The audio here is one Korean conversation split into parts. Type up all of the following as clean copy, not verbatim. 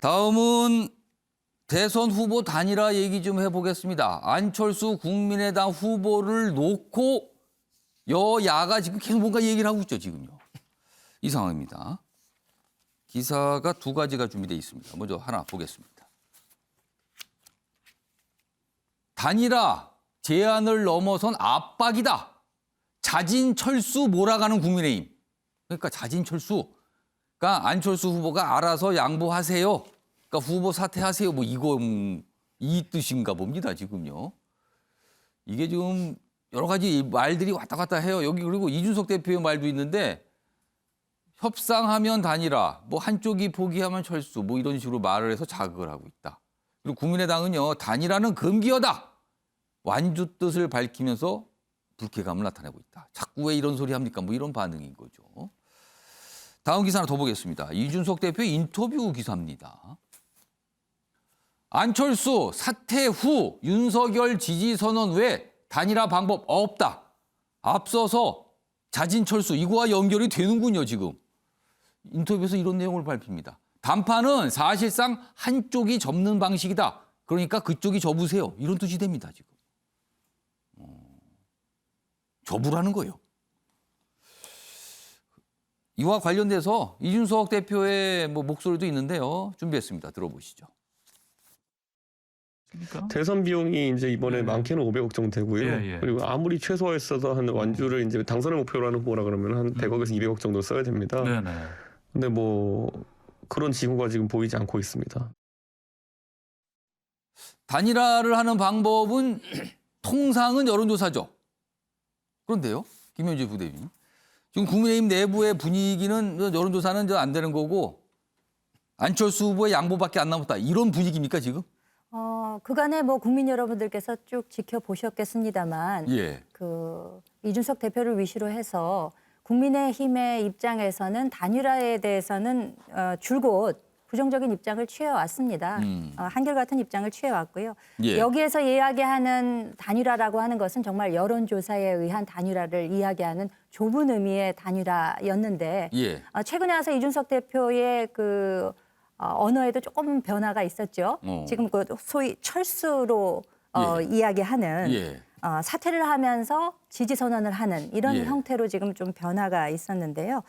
다음은 대선 후보 단일화 얘기 좀 해보겠습니다. 안철수 국민의당 후보를 놓고 여야가 지금 계속 뭔가 얘기를 하고 있죠, 지금요. 이 상황입니다. 기사가 두 가지가 준비되어 있습니다. 먼저 하나 보겠습니다. 단일화 제안을 넘어선 압박이다. 자진 철수 몰아가는 국민의힘. 그러니까 자진 철수. 그러니까 안철수 후보가 알아서 양보하세요. 그러니까 후보 사퇴하세요. 뭐 이 뜻인가 봅니다, 지금요. 이게 지금 여러 가지 말들이 왔다 갔다 해요. 여기 그리고 이준석 대표의 말도 있는데 협상하면 단일화, 뭐 한쪽이 포기하면 철수, 뭐 이런 식으로 말을 해서 자극을 하고 있다. 그리고 국민의당은요, 단일화는 금기어다. 완주 뜻을 밝히면서 불쾌감을 나타내고 있다. 자꾸 왜 이런 소리 합니까? 뭐 이런 반응인 거죠. 다음 기사 하나 더 보겠습니다. 이준석 대표의 인터뷰 기사입니다. 안철수 사퇴 후 윤석열 지지 선언 외 단일화 방법 없다. 앞서서 자진 철수 이거와 연결이 되는군요, 지금. 인터뷰에서 이런 내용을 밝힙니다. 단판은 사실상 한쪽이 접는 방식이다. 그러니까 그쪽이 접으세요. 이런 뜻이 됩니다, 지금. 접으라는 거예요. 이와 관련돼서 이준석 대표의 목소리도 있는데요. 준비했습니다. 들어보시죠. 대선 비용이 이제 이번에 많게는 500억 정도 되고요. 그리고 아무리 최소화했어도 한 완주를 이제 당선을 목표로 하는 후보라 그러면 한 100억에서 200억 정도 써야 됩니다. 근데 뭐 그런 징후가 지금 보이지 않고 있습니다. 단일화를 하는 방법은 통상은 여론조사죠. 그런데요, 김현지 부대변인. 지금 국민의힘 내부의 분위기는 여론조사는 안 되는 거고 안철수 후보의 양보밖에 안 남았다. 이런 분위기입니까, 지금? 그간에 뭐 국민 여러분들께서 쭉 지켜보셨겠습니다만 그 이준석 대표를 위시로 해서 국민의힘의 입장에서는 단일화에 대해서는 줄곧 부정적인 입장을 취해왔습니다. 한결같은 입장을 취해왔고요. 여기에서 이야기하는 단일화라고 하는 것은 정말 여론조사에 의한 단일화를 이야기하는 좁은 의미의 단일화였는데 최근에 와서 이준석 대표의 그 언어에도 조금 변화가 있었죠. 지금 그 소위 철수로 이야기하는 사퇴를 하면서 지지 선언을 하는 이런 형태로 지금 좀 변화가 있었는데요.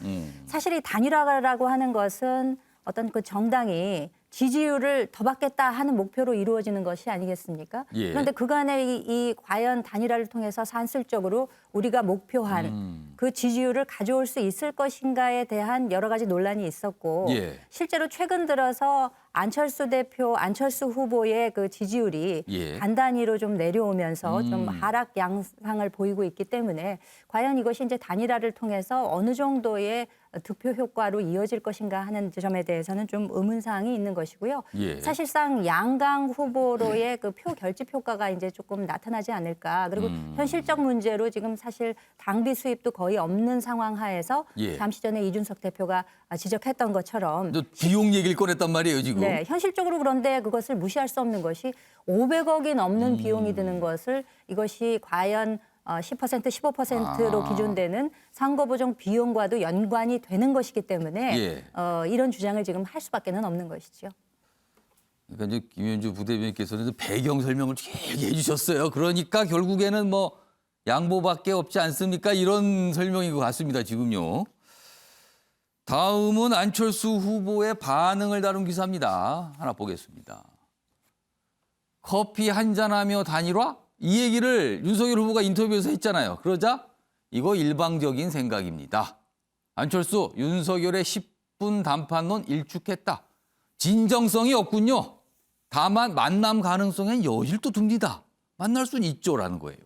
사실 이 단일화라고 하는 것은 어떤 그 정당이 지지율을 더 받겠다 하는 목표로 이루어지는 것이 아니겠습니까? 그런데 그간에 이 과연 단일화를 통해서 산술적으로 우리가 목표한 그 지지율을 가져올 수 있을 것인가에 대한 여러 가지 논란이 있었고 실제로 최근 들어서 안철수 대표, 안철수 후보의 그 지지율이 단단히로 좀 내려오면서 좀 하락 양상을 보이고 있기 때문에 과연 이것이 이제 단일화를 통해서 어느 정도의 득표 효과로 이어질 것인가 하는 점에 대해서는 좀 의문사항이 있는 것이고요. 사실상 양강 후보로의 그 표 결집 효과가 이제 조금 나타나지 않을까. 그리고 현실적 문제로 지금 사실 당비 수입도 거의 없는 상황 하에서 잠시 전에 이준석 대표가 지적했던 것처럼 비용 얘기를 꺼냈단 말이에요, 지금. 네, 현실적으로 그런데 그것을 무시할 수 없는 것이 500억이 넘는 비용이 드는 것을 이것이 과연 10%, 15%로 기준되는 선거보정 비용과도 연관이 되는 것이기 때문에 이런 주장을 지금 할 수밖에는 없는 것이죠. 그러니까 이제 김현주 부대변인께서는 배경 설명을 길게 해주셨어요. 그러니까 결국에는 뭐 양보밖에 없지 않습니까? 이런 설명인 것 같습니다, 지금요. 다음은 안철수 후보의 반응을 다룬 기사입니다. 하나 보겠습니다. 커피 한잔하며 단일화? 이 얘기를 윤석열 후보가 인터뷰에서 했잖아요. 그러자 이거 일방적인 생각입니다. 안철수, 윤석열의 10분 단판론 일축했다. 진정성이 없군요. 다만 만남 가능성엔 여실도 둡니다. 만날 수는 있죠라는 거예요.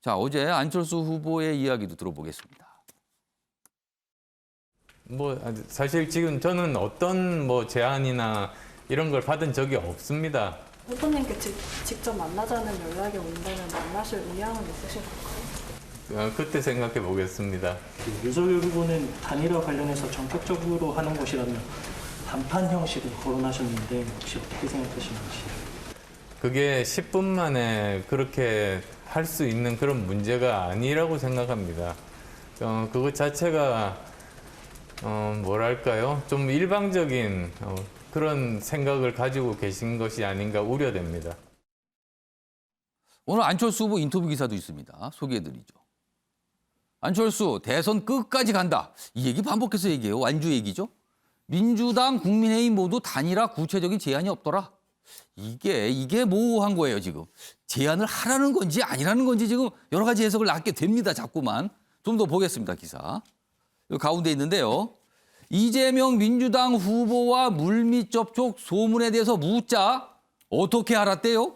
자, 어제 안철수 후보의 이야기도 들어보겠습니다. 사실 지금 저는 어떤 제안이나 이런 걸 받은 적이 없습니다. 후보님께 직접 만나자는 연락이 온다면 만나실 의향은 있으신 걸까요? 그때 생각해 보겠습니다. 윤석열 후보는 단일화 관련해서 전격적으로 하는 것이라면 단판 형식으로 거론하셨는데 혹시 어떻게 생각하시는지? 그게 10분 만에 그렇게 할 수 있는 그런 문제가 아니라고 생각합니다. 그것 자체가 뭐랄까요? 좀 일방적인 그런 생각을 가지고 계신 것이 아닌가 우려됩니다. 오늘 안철수 후보 인터뷰 기사도 있습니다. 소개해드리죠. 안철수 대선 끝까지 간다. 이 얘기 반복해서 얘기해요. 완주 얘기죠. 민주당, 국민의힘 모두 단일화 구체적인 제안이 없더라. 이게 모호한 거예요, 지금. 제안을 하라는 건지 아니라는 건지 지금 여러 가지 해석을 낳게 됩니다, 자꾸만. 좀 더 보겠습니다, 기사. 여기 가운데 있는데요. 이재명 민주당 후보와 물밑 접촉 소문에 대해서 묻자 어떻게 알았대요?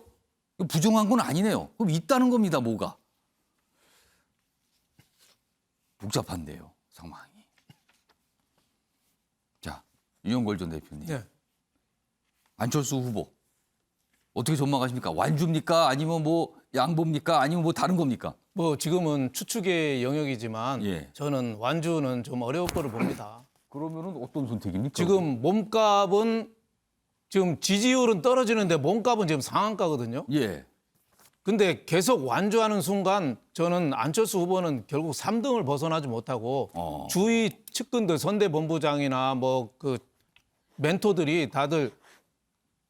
부정한 건 아니네요. 그럼 있다는 겁니다, 뭐가. 복잡한데요, 상황이. 자, 윤영걸 전 대표님. 네. 안철수 후보 어떻게 전망하십니까? 완주입니까? 아니면 뭐 양보입니까? 아니면 뭐 다른 겁니까? 뭐 지금은 추측의 영역이지만 예. 저는 완주는 좀 어려울 거로 봅니다. 그러면은 어떤 선택입니까? 지금 몸값은 지금 지지율은 떨어지는데 몸값은 지금 상한가거든요. 예. 근데 계속 완주하는 순간 저는 안철수 후보는 결국 3등을 벗어나지 못하고 주위 측근들 선대본부장이나 뭐 그 멘토들이 다들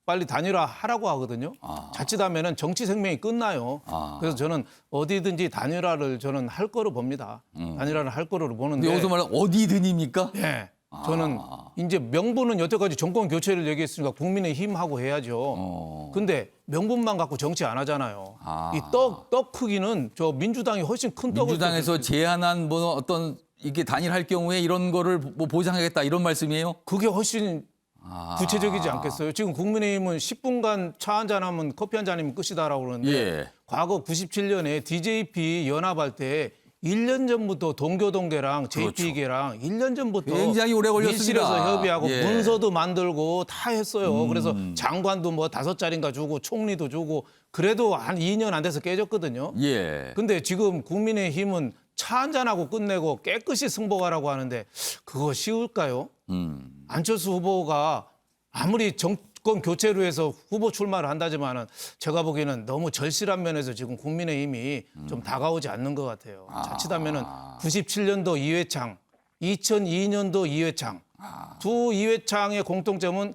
빨리 단일화 하라고 하거든요. 자칫하면은 정치 생명이 끝나요. 그래서 저는 어디든지 단일화를 저는 할 거로 봅니다. 단일화를 할 거로 보는데. 근데 여기서 말하는 어디든입니까? 예. 저는 이제 명분은 여태까지 정권 교체를 얘기했으니까 국민의힘하고 해야죠. 근데 명분만 갖고 정치 안 하잖아요. 이 떡 크기는 저 민주당이 훨씬 큰 떡을. 민주당에서 제안한 뭐 어떤 이게 단일할 경우에 이런 거를 뭐 보장하겠다 이런 말씀이에요? 그게 훨씬 구체적이지 않겠어요? 지금 국민의힘은 10분간 차 한잔하면 커피 한잔이면 끝이다라고 그러는데 예. 과거 97년에 DJP 연합할 때 1년 전부터 동교동계랑 JP계랑 1년 전부터 굉장히 오래 걸렸습니다. 밀실에서 협의하고 예. 문서도 만들고 다 했어요. 그래서 장관도 뭐 5자리인가 주고 총리도 주고 그래도 한 2년 안 돼서 깨졌거든요. 예. 근데 지금 국민의힘은 차 한잔하고 끝내고 깨끗이 승복하라고 하는데 그거 쉬울까요? 안철수 후보가 아무리 정권 교체로 해서 후보 출마를 한다지만은 제가 보기에는 너무 절실한 면에서 지금 국민의힘이 좀 다가오지 않는 것 같아요. 자칫하면은 97년도 이회창, 2002년도 이회창 두 이회창의 공통점은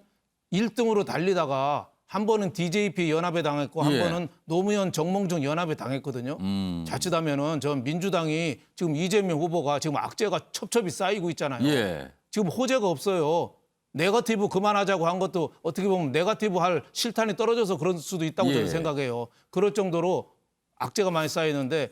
1등으로 달리다가 한 번은 DJP 연합에 당했고 한 예. 번은 노무현 정몽준 연합에 당했거든요. 자칫하면은 전 민주당이 지금 이재명 후보가 지금 악재가 첩첩이 쌓이고 있잖아요. 예. 지금 호재가 없어요. 네거티브 그만하자고 한 것도 어떻게 보면 네거티브 할 실탄이 떨어져서 그럴 수도 있다고 예. 저는 생각해요. 그럴 정도로 악재가 많이 쌓이는데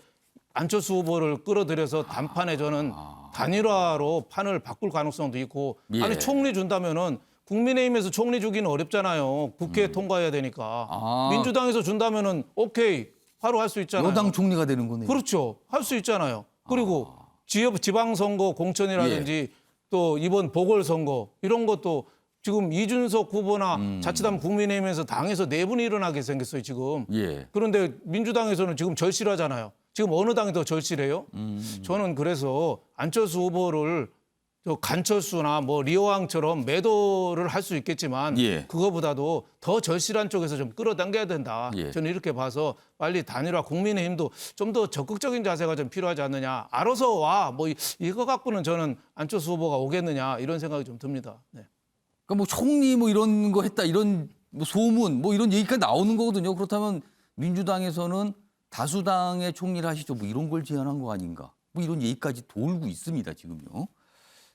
안철수 후보를 끌어들여서 단판에 저는 단일화로 판을 바꿀 가능성도 있고 예. 아니 총리 준다면은 국민의힘에서 총리 주기는 어렵잖아요. 국회에 통과해야 되니까. 민주당에서 준다면은 오케이 바로 할 수 있잖아요. 여당 총리가 되는 거네요. 그렇죠. 할 수 있잖아요. 그리고 지방선거 공천이라든지 예. 또 이번 보궐선거 이런 것도 지금 이준석 후보나 자칫하면 국민의힘에서 당에서 내분이 일어나게 생겼어요, 지금. 예. 그런데 민주당에서는 지금 절실하잖아요. 지금 어느 당이 더 절실해요? 저는 그래서 안철수 후보를 저 간철수나 뭐 리어왕처럼 매도를 할 수 있겠지만 예. 그거보다도 더 절실한 쪽에서 좀 끌어당겨야 된다. 예. 저는 이렇게 봐서 빨리 단일화 국민의힘도 좀 더 적극적인 자세가 좀 필요하지 않느냐. 알아서 와. 뭐 이거 갖고는 저는 안철수 후보가 오겠느냐 이런 생각이 좀 듭니다. 네. 그러니까 뭐 총리 뭐 이런 거 했다 이런 뭐 소문 뭐 이런 얘기가 나오는 거거든요. 그렇다면 민주당에서는 다수당의 총리를 하시죠. 뭐 이런 걸 제안한 거 아닌가. 뭐 이런 얘기까지 돌고 있습니다. 지금요.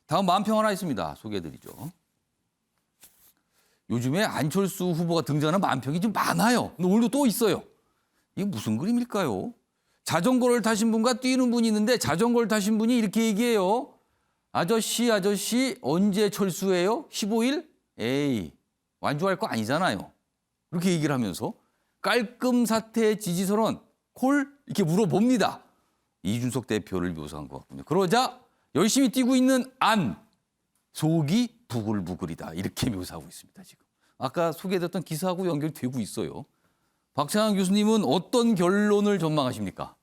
다음 만평 하나 있습니다. 소개해드리죠. 요즘에 안철수 후보가 등장하는 만평이 좀 많아요. 근데 오늘도 또 있어요. 이게 무슨 그림일까요? 자전거를 타신 분과 뛰는 분이 있는데 자전거를 타신 분이 이렇게 얘기해요. 아저씨 언제 철수해요? 15일? 에이 완주할 거 아니잖아요. 그렇게 얘기를 하면서 깔끔 사태 지지선언 콜? 이렇게 물어봅니다. 이준석 대표를 묘사한 것 같군요. 그러자 열심히 뛰고 있는 안, 속이 부글부글이다. 이렇게 묘사하고 있습니다. 지금. 아까 소개됐던 기사하고 연결되고 있어요. 박찬환 교수님은 어떤 결론을 전망하십니까?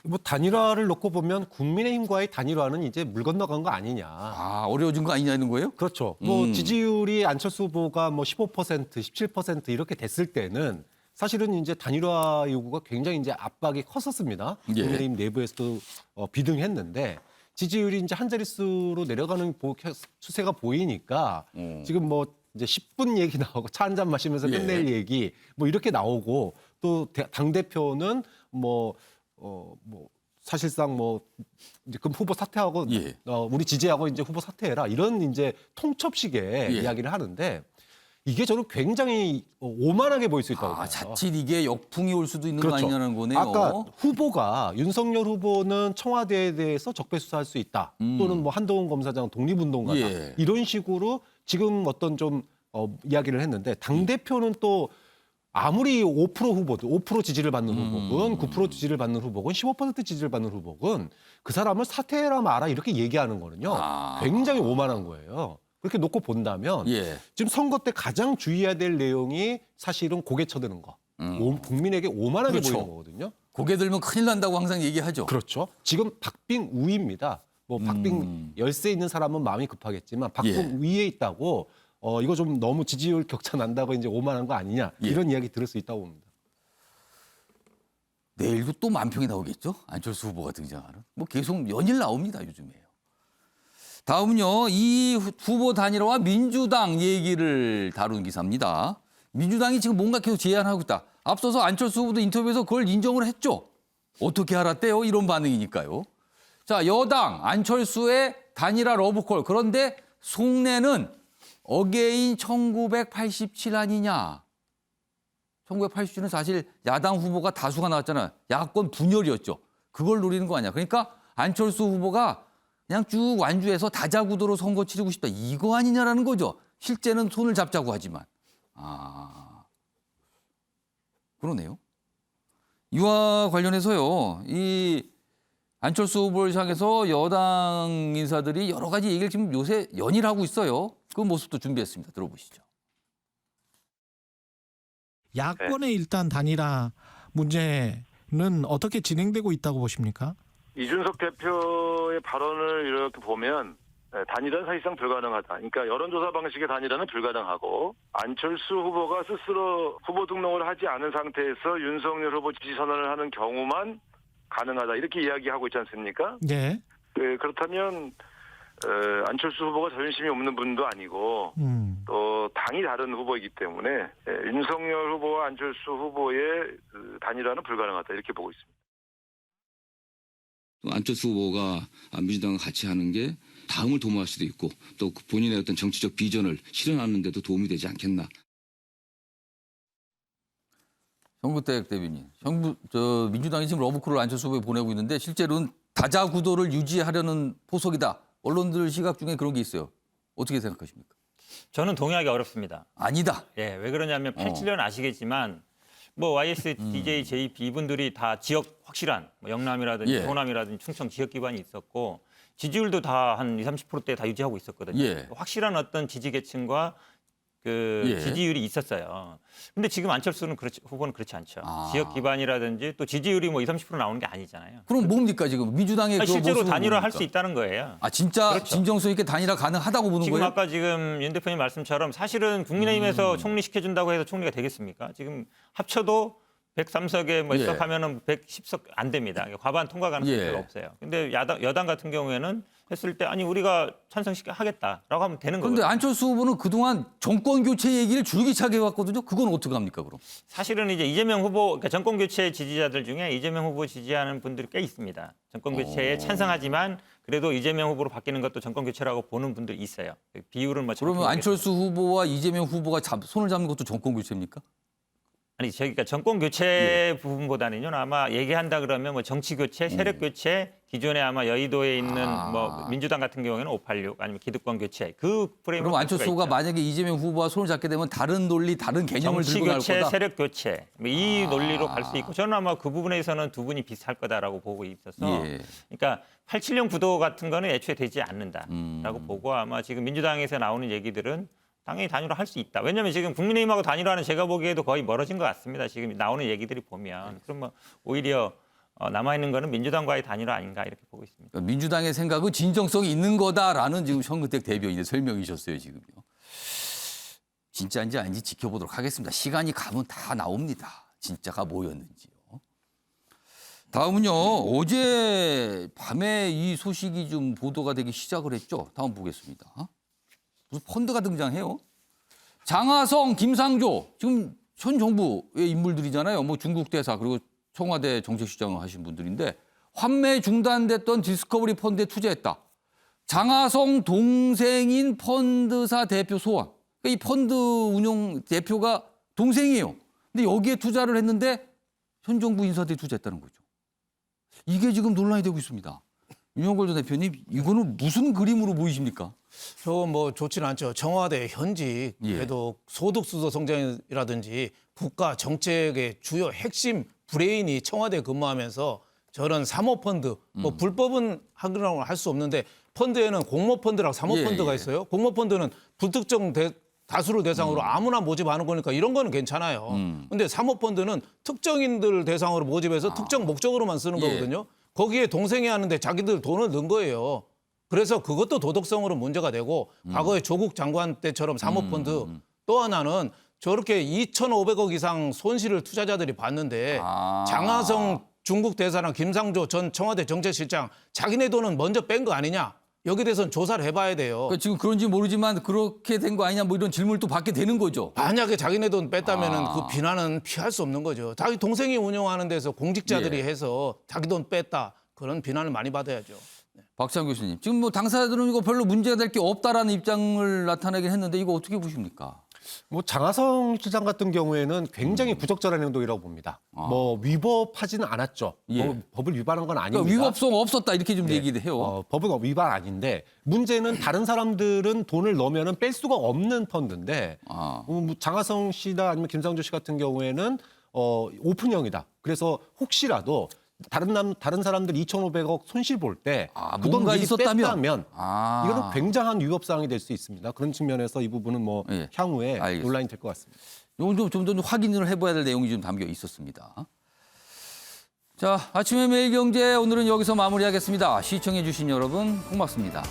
뭐 단일화를 놓고 보면 국민의힘과의 단일화는 이제 물 건너간 거 아니냐. 어려워진 거 아니냐는 거예요? 그렇죠. 뭐 지지율이 안철수 후보가 뭐 15%, 17% 이렇게 됐을 때는 사실은 이제 단일화 요구가 굉장히 이제 압박이 컸었습니다. 예. 국민의힘 내부에서도 비등했는데 지지율이 이제 한 자릿수로 내려가는 추세가 보이니까 지금 뭐 이제 10분 얘기 나오고 차 한 잔 마시면서 예. 끝낼 얘기 뭐 이렇게 나오고 또 당 대표는 사실상 이제 그럼 후보 사퇴하고 예. 우리 지지하고 이제 후보 사퇴해라 이런 이제 통첩식의 예. 이야기를 하는데 이게 저는 굉장히 오만하게 보일 수 있다고 봐요. 자칫 이게 역풍이 올 수도 있는 거 그렇죠. 아니냐는 거네요. 아까 후보가 윤석열 후보는 청와대에 대해서 적폐 수사할 수 있다. 또는 뭐 한동훈 검사장 독립운동가다. 예. 이런 식으로 지금 어떤 좀 이야기를 했는데 당 대표는 또 아무리 5% 후보든 5% 지지를 받는 후보건 9% 지지를 받는 후보건 15% 지지를 받는 후보건 그 사람을 사퇴해라 마라 이렇게 얘기하는 거는요. 굉장히 오만한 거예요. 그렇게 놓고 본다면 예. 지금 선거 때 가장 주의해야 될 내용이 사실은 고개 쳐드는 거. 국민에게 오만하게 그렇죠. 보이는 거거든요. 고개 들면 큰일 난다고 항상 얘기하죠. 그렇죠. 지금 박빙 우위입니다. 뭐 박빙 열세 있는 사람은 마음이 급하겠지만 박빙 예. 위에 있다고 이거 좀 너무 지지율 격차 난다고 이제 오만한 거 아니냐 예. 이런 이야기 들을 수 있다고 봅니다. 내일도 또 만평이 나오겠죠. 안철수 후보가 등장하는. 뭐 계속 연일 나옵니다. 요즘에요. 다음은요. 이 후보 단일화와 민주당 얘기를 다룬 기사입니다. 민주당이 지금 뭔가 계속 제안하고 있다. 앞서서 안철수 후보도 인터뷰에서 그걸 인정을 했죠. 어떻게 알았대요? 이런 반응이니까요. 자, 여당 안철수의 단일화 러브콜. 그런데 속내는 어게인 1987 아니냐. 1987은 사실 야당 후보가 다수가 나왔잖아요. 야권 분열이었죠. 그걸 노리는 거 아니야. 그러니까 안철수 후보가 그냥 쭉 완주해서 다자구도로 선거 치르고 싶다. 이거 아니냐라는 거죠. 실제는 손을 잡자고 하지만. 그러네요. 이와 관련해서요. 이 안철수 후보를 향해서 여당 인사들이 여러 가지 얘기를 지금 요새 연일하고 있어요. 그 모습도 준비했습니다. 들어보시죠. 야권의 일단 단일화 문제는 어떻게 진행되고 있다고 보십니까? 이준석 대표의 발언을 이렇게 보면 단일화는 사실상 불가능하다. 그러니까 여론조사 방식의 단일화는 불가능하고 안철수 후보가 스스로 후보 등록을 하지 않은 상태에서 윤석열 후보 지지 선언을 하는 경우만 가능하다. 이렇게 이야기하고 있지 않습니까? 네. 그렇다면 안철수 후보가 자존심이 없는 분도 아니고 또 당이 다른 후보이기 때문에 윤석열 후보와 안철수 후보의 단일화는 불가능하다. 이렇게 보고 있습니다. 안철수 후보가 민주당과 같이 하는 게 다음을 도모할 수도 있고 또 본인의 어떤 정치적 비전을 실현하는 데도 도움이 되지 않겠나. 정구택 대변인, 민주당이 지금 러브콜을 안철수 후보에 보내고 있는데 실제로는 다자구도를 유지하려는 포석이다. 언론들 시각 중에 그런 게 있어요. 어떻게 생각하십니까? 저는 동의하기 어렵습니다. 아니다. 예, 왜 그러냐면 87년 아시겠지만 뭐 YS, DJ, JP 이분들이 다 지역 확실한 뭐 영남이라든지 예. 호남이라든지 충청 지역 기반이 있었고 지지율도 다 한 20-30%대 다 유지하고 있었거든요. 예. 확실한 어떤 지지 계층과 그 예. 지지율이 있었어요. 근데 지금 안철수는 후보는 그렇지 않죠. 지역 기반이라든지 또 지지율이 뭐 20-30% 나오는 게 아니잖아요. 그럼 뭡니까 지금 민주당의 실제로 단일화 할 뭡니까? 수 있다는 거예요. 진짜 그렇죠. 진정성 있게 단일화 가능하다고 보는 지금 거예요? 아까 지금 윤 대표님 말씀처럼 사실은 국민의힘에서 총리시켜준다고 해서 총리가 되겠습니까? 지금 합쳐도 103석에 뭐 예. 입석하면은 110석 안 됩니다. 과반 통과 가능성이 별로 없어요. 근데 여당 같은 경우에는 했을 때 아니 우리가 찬성하겠다라고 하면 되는 거예요. 그런데 안철수 후보는 그동안 정권 교체 얘기를 줄기차게 해왔거든요. 그건 어떻게 합니까 그럼? 사실은 이제 이재명 후보 그러니까 정권 교체 지지자들 중에 이재명 후보 지지하는 분들이 꽤 있습니다. 정권 교체에 찬성하지만 그래도 이재명 후보로 바뀌는 것도 정권 교체라고 보는 분들이 있어요. 비율은 뭐 그러면 안철수 후보와 이재명 후보가 손을 잡는 것도 정권 교체입니까? 아니 저희가 정권 교체 부분보다는요 아마 얘기한다 그러면 뭐 정치 교체, 세력 교체, 기존에 아마 여의도에 있는 뭐 민주당 같은 경우에는 586 아니면 기득권 교체 그 프레임. 그럼 안철수 후보가 만약에 이재명 후보와 손을 잡게 되면 다른 논리, 다른 개념을 정치 들고 갈 교체, 거다. 세력 교체 이 논리로 갈 수 있고 저는 아마 그 부분에서는 두 분이 비슷할 거다라고 보고 있어서 그러니까 87년 구도 같은 거는 애초에 되지 않는다라고 보고 아마 지금 민주당에서 나오는 얘기들은 당연히 단일화 할 수 있다. 왜냐하면 지금 국민의힘하고 단일화는 제가 보기에도 거의 멀어진 것 같습니다. 지금 나오는 얘기들이 보면. 그럼 뭐 오히려 남아있는 거는 민주당과의 단일화 아닌가 이렇게 보고 있습니다. 그러니까 민주당의 생각은 진정성이 있는 거다라는 지금 정근택 대변인의 설명이셨어요. 지금요. 진짜인지 아닌지 지켜보도록 하겠습니다. 시간이 가면 다 나옵니다. 진짜가 뭐였는지요. 다음은요. 어제 밤에 이 소식이 좀 보도가 되기 시작을 했죠. 다음 보겠습니다. 무슨 펀드가 등장해요. 장하성, 김상조 지금 현 정부의 인물들이잖아요. 뭐 중국 대사 그리고 청와대 정책실장을 하신 분들인데 환매 중단됐던 디스커버리 펀드에 투자했다. 장하성 동생인 펀드사 대표 소환. 그러니까 이 펀드 운용 대표가 동생이에요. 근데 여기에 투자를 했는데 현 정부 인사들이 투자했다는 거죠. 이게 지금 논란이 되고 있습니다. 윤영걸 전 대표님, 이거는 무슨 그림으로 보이십니까? 저건 뭐 좋지는 않죠. 청와대 현직 그래도 소득수도 성장이라든지 국가 정책의 주요 핵심 브레인이 청와대에 근무하면서 저런 사모펀드, 뭐 불법은 하라고 할 수 없는데 펀드에는 공모펀드라고 사모펀드가 있어요. 공모펀드는 불특정 다수를 대상으로 아무나 모집하는 거니까 이런 거는 괜찮아요. 근데 사모펀드는 특정인들 대상으로 모집해서 특정 목적으로만 쓰는 거거든요. 거기에 동생이 하는데 자기들 돈을 넣은 거예요. 그래서 그것도 도덕성으로 문제가 되고 과거에 조국 장관 때처럼 사모펀드 또 하나는 저렇게 2,500억 이상 손실을 투자자들이 봤는데 장하성 중국 대사랑 김상조 전 청와대 정책실장 자기네 돈은 먼저 뺀 거 아니냐. 여기 대해서는 조사를 해봐야 돼요. 그러니까 지금 그런지 모르지만 그렇게 된 거 아니냐 뭐 이런 질문을 또 받게 되는 거죠. 만약에 자기네 돈 뺐다면 그 비난은 피할 수 없는 거죠. 자기 동생이 운영하는 데서 공직자들이 해서 자기 돈 뺐다. 그런 비난을 많이 받아야죠. 박찬 교수님, 지금 뭐 당사자들은 이거 별로 문제가 될 게 없다라는 입장을 나타내긴 했는데 이거 어떻게 보십니까? 뭐 장하성 시장 같은 경우에는 굉장히 부적절한 행동이라고 봅니다. 뭐 위법하지는 않았죠. 뭐 법을 위반한 건 아닙니다. 그러니까 위법성 없었다 이렇게 좀 얘기를 해요. 법은 위반 아닌데 문제는 다른 사람들은 돈을 넣으면 뺄 수가 없는 펀드인데 뭐 장하성 씨나 아니면 김상조 씨 같은 경우에는 오픈형이다. 그래서 혹시라도 다른 사람들 2,500억 손실 볼 때 그 돈 미리 뺐다면 이거는 굉장한 위법 사항이 될 수 있습니다. 그런 측면에서 이 부분은 뭐 향후에 논란이 될 것 같습니다. 이건 좀 더 확인을 해봐야 될 내용이 좀 담겨 있었습니다. 자, 아침의 매일경제 오늘은 여기서 마무리하겠습니다. 시청해 주신 여러분 고맙습니다.